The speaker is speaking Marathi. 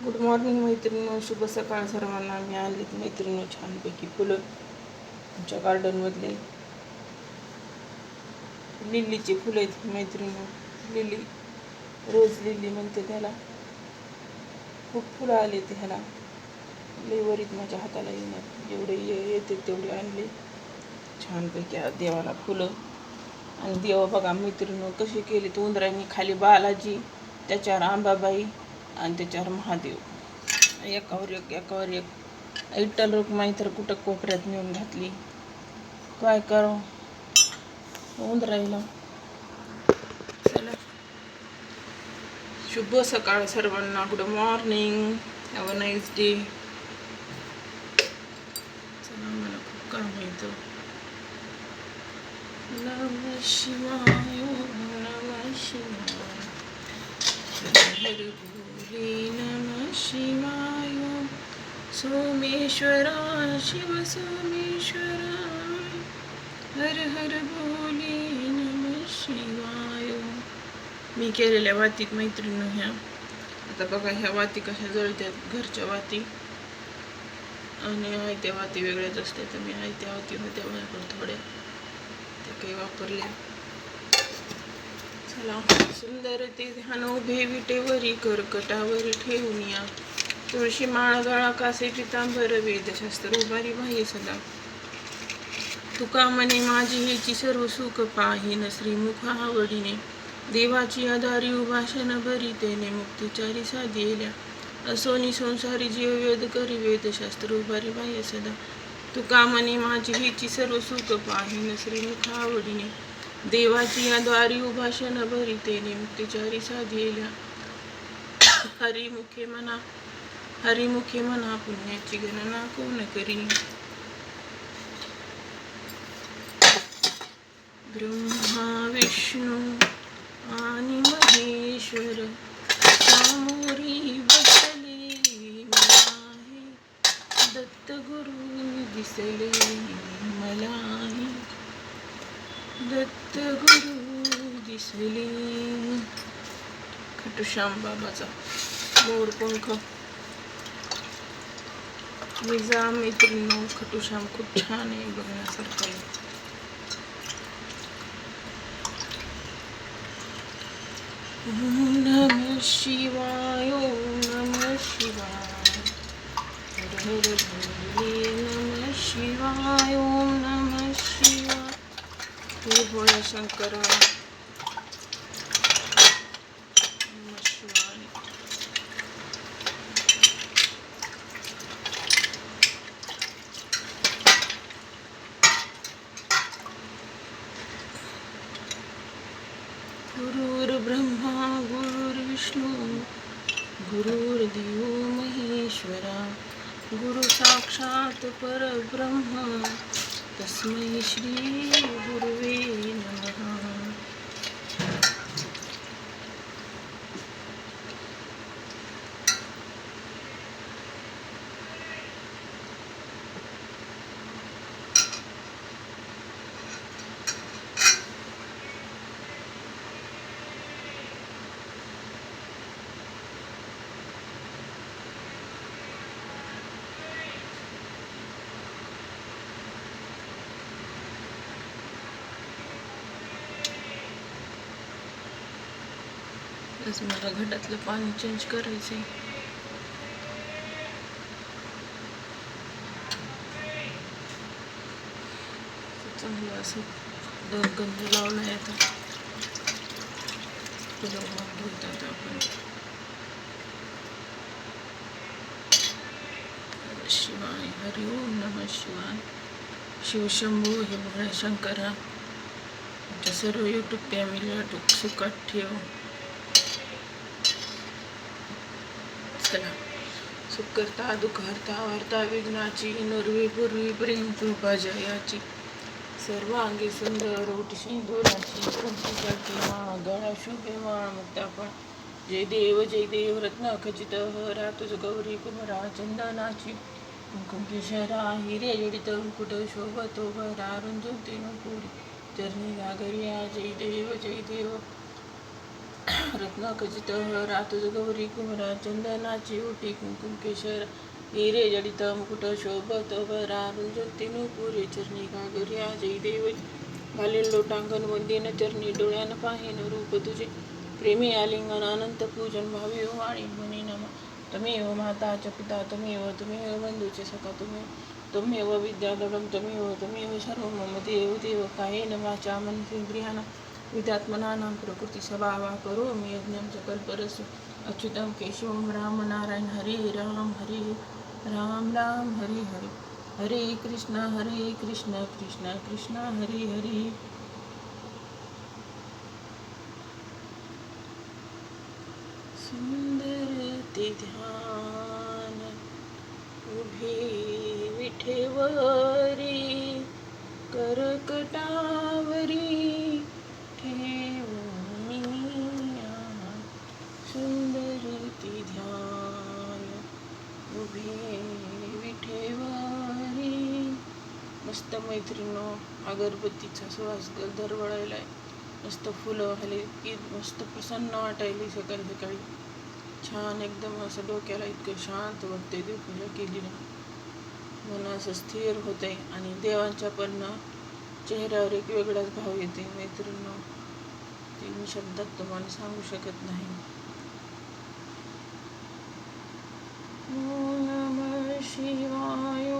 गुड मॉर्निंग मैत्रिणी, शुभ सकाळ सर्वांना. मी आणलीत मैत्रिणी छानपैकी फुलं आमच्या गार्डनमधले. लिलीचे फुलं आहेत मैत्रिणी. लिली, रोज लिली म्हणते त्याला. खूप फुलं आले ते ह्याला. लई वरीत माझ्या हाताला येणार, जेवढे येते तेवढे आणले छानपैकी देवाला फुलं. आणि देव बघा मैत्रिणी कसे केले तर उंदरांनी. खाली बालाजी, त्याच्यावर आंबाबाई आणि त्याच्यावर महादेव, एकावर एक एकावर एक. विठ्ठल रुक्माई तर कुठं कोपऱ्यात नेऊन घातली. काय करो उंदराईला. चला, शुभ सकाळ सर्वांना. Good morning, have a nice day. चला, मला खूप काम येतं. नमः शिवाय, नमः शिवाय, हर भोले नमः शिवाय. सोमेश्वरा शिव सोमेश्वरा, हर हर भोले नमः शिवाय. मी केलेल्या वातीत मैत्रिणी ह्या. आता बघा ह्या वाती कशा जळतात, घरच्या वाती. आणि आयत्या वाती वेगळ्याच असते, तर मी आयत्या वाती होत्या माझ्याकडे थोड्या, त्या काही वापरल्या. चला, सुंदर ते ध्यान उभे विटेवरी, कर्कटावरी ठेवून या. तुळशी माळ गळा कासे पितांबर, वेदशास्त्र उभारी बाह्य सदा. तुका म्हणे माझी हेची सर्व सुख, पाहिन श्रीमुख आवडीने. देवाची आधारी उभाषण बरी, तेने मुक्तिचारी साधिल्या. असोनी संसारी जीव वेद करी, वेदशास्त्र उभारी बाह्य सदा. तुका म्हणे माझी हेची सर्व सुख, पाहिन श्रीमुख आवडीने. देवाची आधारी उभाषण बरी, तेने मुक्तिचारी साधिल्या. हरिमुखे म्हणा पुण्याची गणना कोण करी. ब्रह्मा विष्णू आणि महेश्वर, सामोरी बसले मलाही. दत्त गुरु दिसले मलाही, दत्त गुरु दिसले. खटुश्याम बाबाचा मोरपंख. मी जा मैत्रिणी, खटुश्याम खूप छान आहे, बघण्यासारखं आहे. ओम नमः शिवाय, ओम नमः शिवाय, हर हर भोले नमः शिवाय, ओम नमः शिवाय. हे भोळा शंकरा नमः शिवाय. गुरुर्ब्रह्मा गुरुर्विष्णू, गुरुर्देव महेश्वरा, गुरु साक्षात परब्रह्म, तस्मै श्री गुरुवे नमः. आज मला घटातलं पाणी चेंज करायचंय. चांगलं असं गंध लावलाय. आता धुतात आपण. शिवाय, हरि ओम नमः शिवाय. शिवशंभू हे भोळ्या शंकरा, आमच्या सर्व यूट्यूब फॅमिलीला सुखात ठेव. चला, सुख करता दुःख हरता वार्ता विघ्नाची, नुरवी पूर्वी प्रेम कृपा जयाची. सर्वांगी सुंदर ओटी सिंदुराची, कुंकुमाची माळ गळा शुभे माळ मुक्तापण. जय देव रत्न खचित हरा, तुझ गौरी कुमरा चंदनाची. कुंकुकेशरा हिरे जडित मुकुट शोभतो भरा, रुंजून तेनु पुरी चरणी गागरिया. जय देव रत्नाखचित रातुज गौरी कुमरा चंदनाची ओटी कुंकुम केशर हिरे जडित मुकुट शोभत भरा रुंजती नुपुरे चरणी गागर्या जय देव घालील लोटांगण वंदीन चरणी डोळ्यानं पाहिन रूप तुझे प्रेमी आलिंगन अनंत पूजन भावी वाणी मुनी नम तमेव माता च पिता तमेव बंधूचे सखा तमेव विद्याधरम तमेव सर्व मम देव देव कायेन वाचा मनसेंद्रियाना विद्यात्मनानां प्रकृती स्वभावा करोमि यज्ञं च कल्परसु अच्युतं केशवं राम नारायण हरे राम हरे हरे कृष्ण कृष्ण कृष्ण हरे हरे. सुंदर ते ध्यान उभे विठेवरी करकटावरी सुंदर ती ध्यान उभे विठेवरी. मस्त मैत्रिणीनो, अगरबत्तीचा सुवास दरवळायलाय, मस्त फुलं आले की मस्त प्रसन्न वाटायली सकाळी सकाळी. छान एकदम असं डोक्याला इतकं शांत वाटते देवपूजा केली ना, मन असं स्थिर होते आणि देवांच्या पण चेहऱ्यावर एक वेगळाच भाव येते मैत्रिणीनो, ते मी शब्दात तुम्हाला सांगू शकत नाही. ओम नमः शिवाय.